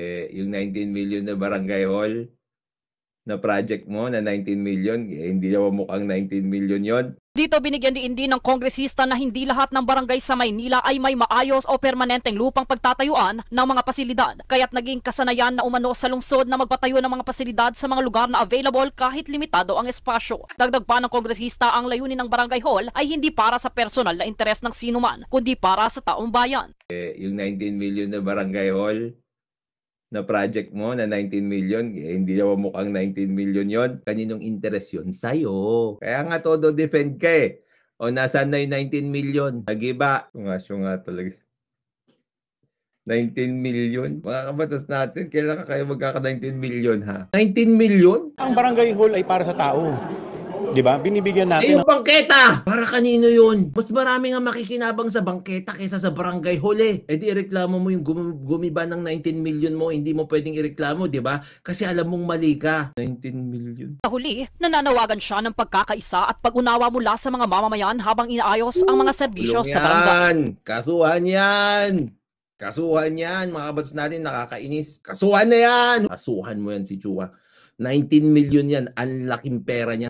Yung 19 million na barangay hall na project mo na 19 million, hindi naman mukhang 19 million yon. Dito binigyan din ng kongresista na hindi lahat ng barangay sa Maynila ay may maayos o permanenteng lupang pagtatayuan ng mga pasilidad. Kaya't naging kasanayan na umano sa lungsod na magpatayo ng mga pasilidad sa mga lugar na available kahit limitado ang espasyo. Dagdag pa ng kongresista, ang layunin ng barangay hall ay hindi para sa personal na interes ng sinuman, kundi para sa taong bayan. Yung 19 million na barangay hall na project mo na 19 million, hindi naman mukhang 19 million yon. Kaninong interest yun? Sa'yo. Kaya nga todo defend ka eh. O nasaan na yung 19 million? Nagiba. Nga talaga. 19 million? Mga kabatas natin, kailan kayo magkaka 19 million ha? 19 million? Ang barangay hall ay para sa tao. Di ba? Binibigyan natin yung bangketa! Para kanino yun? Mas marami nga makikinabang sa bangketa kaysa sa barangay hall eh. E di ireklamo mo yung gumiba ng 19 million mo, hindi mo pwedeng ireklamo, di ba? Kasi alam mong mali ka. 19 million. Sa huli, nananawagan siya ng pagkakaisa at pag-unawa mula sa mga mamamayan habang inaayos ang mga serbisyo sa barangay. Kasuhan yan! Kasuhan yan! Mga kabatas natin, nakakainis. Kasuhan na yan! Kasuhan mo yan si Chua. 19 million yan. Ang laking pera niya.